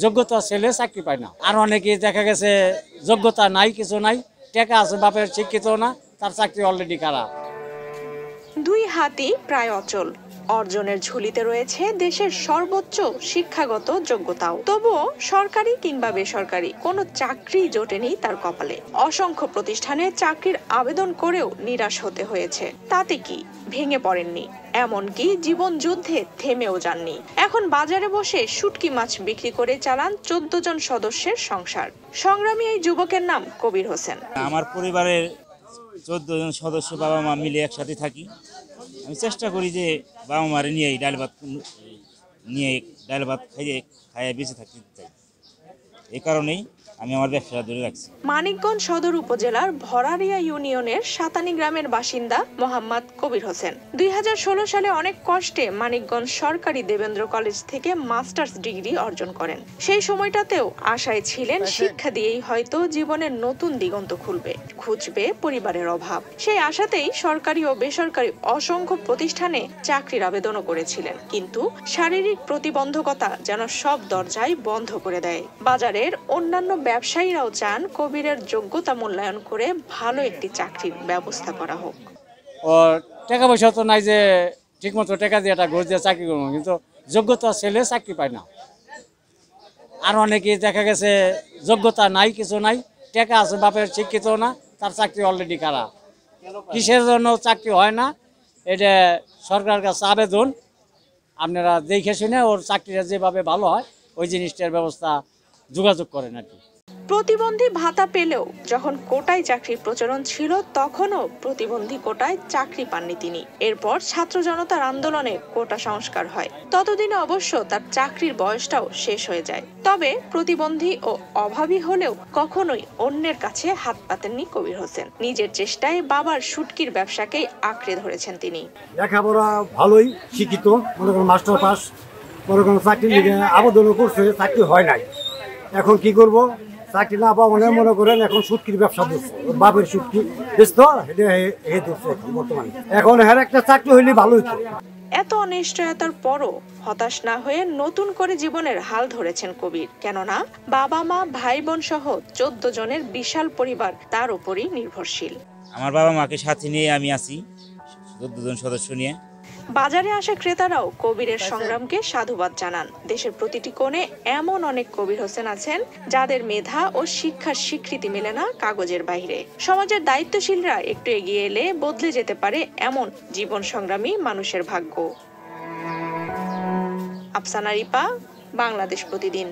যোগ্যতা ছেলে চাকরি পায় না। আর অনেকে দেখা গেছে যোগ্যতা নাই, কিছু নাই, টাকা আছে, বাপের শিক্ষিত না, তার চাকরি অলরেডি খারাপ। দুই হাতই প্রায় অচল, অর্জনের ঝুলিতে রয়েছে দেশের সর্বোচ্চ শিক্ষাগত যোগ্যতাও। তবুও সরকারি কিংবা বেসরকারি কোনো চাকরি জোটেনি তার কপালে। অসংখ্য প্রতিষ্ঠানে চাকরির আবেদন করেও নিরাশ হতে হয়েছে। তাতে কি ভেঙে পড়েননি, এমনকি জীবন যুদ্ধে থেমেও যাননি। এখন বাজারে বসে শুটকি মাছ বিক্রি করে চালান 14 জন সদস্যের সংসার। সংগ্রামী এই যুবকের নাম কবির হোসেন। আমার পরিবারের 14 জন সদস্য বাবা মা মিলে একসাথে থাকি। আমি চেষ্টা করি যে বাবা মারে নিয়ে ডাল ভাত খাইয়ে বেঁচে থাকতে চাই। এই কারণেই আমি আমার ব্যবসা ধরে রাখছি। মানিকগঞ্জ সদর উপজেলার ভরারিয়া ইউনিয়নের সাতানি গ্রামের বাসিন্দা মোহাম্মদ কবির হোসেন 2016 সালে অনেক কষ্টে মানিকগঞ্জ সরকারি দেবেন্দ্র কলেজ থেকে মাস্টার্স ডিগ্রি অর্জন করেন। সেই সময়টাতেও আশায় ছিলেন শিক্ষা দিয়েই হয়তো জীবনের নতুন দিগন্ত খুলবে, ঘুচবে পরিবারের অভাব। সেই আশাতেই সরকারি ও বেসরকারি অসংখ্য প্রতিষ্ঠানে চাকরির আবেদনও করেছিলেন, কিন্তু শারীরিক প্রতিবন্ধকতা যেন সব দরজাই বন্ধ করে দেয়। বাজারের অন্যান্য ব্যবসায়ীরাও চান কবিরের যোগ্যতা মূল্যায়ন করে ভালো একটি চাকরির ব্যবস্থা করা হোক। ওর টাকা পয়সা তো নাই যে ঠিকমতো টাকা দিয়ে একটা ঘুষ দিয়ে চাকরি করবো, কিন্তু যোগ্যতা ছেলে চাকরি পায় না। আর অনেকে দেখা গেছে যোগ্যতা নাই, কিছু নাই, টাকা আছে, বাপের শিক্ষিত না, তার চাকরি অলরেডি খারাপ। কিসের জন্য চাকরি হয় না, এটা সরকারের কাছে আবেদন, আপনারা দেখে শুনে ওর চাকরিটা যেভাবে ভালো হয় ওই জিনিসটার ব্যবস্থা যোগাযোগ করেন আর কি। প্রতিবন্ধী ভাতা পেলেও যখন কোটায় চাকরির প্রচলন ছিল তখনও প্রতিবন্ধী কোটায় চাকরি পাননি তিনি। এরপর ছাত্র জনতার আন্দোলনে কোটা সংস্কার হয়, ততদিনে অবশ্য তার চাকরির বয়সটাও শেষ হয়ে যায়। তবে প্রতিবন্ধী ও অভাবী হলেও কখনোই অন্যের কাছে হাত পাতেননি কবির হোসেন। নিজের চেষ্টায় বাবার শুটকির ব্যবসাকেই আঁকড়ে ধরেছেন তিনি। লেখাপড়া ভালোই, শিক্ষিত, মনে করেন মাস্টার পাস, মনে করেন চাকরি লিগে আবেদন করছে, চাকরি হয় নাই। এখন কি করব, চাকরি না পাওয়া মনে করেন এখন শুটকির ব্যবসা দিচ্ছে, বাপের শুটকি বেচতো, বর্তমানে এখন হ্যাঁ একটা চাকরি হইলে ভালো হইতো। এত অনিশ্চয়তার পরও হতাশ না হয়ে নতুন করে জীবনের হাল ধরেছেন কবির। কেননা বাবা মা ভাই বোন সহ 14 জনের বিশাল পরিবার তার উপরই নির্ভরশীল। আমার বাবা মাকে সাথে নিয়ে আমি আছি, 14 জন সদস্য নিয়ে। বাজারে আসা ক্রেতারাও কবিরের সংগ্রামকে সাধুবাদ জানান। দেশের প্রতিটি কোণে এমন অনেক কবির হোসেন আছেন যাদের মেধা ও শিক্ষার স্বীকৃতি মেলে না কাগজের বাইরে। সমাজের দায়িত্বশীলরা একটু এগিয়ে এলে বদলে যেতে পারে এমন জীবন সংগ্রামী মানুষের ভাগ্য। আফসানা রিপা, বাংলাদেশ প্রতিদিন।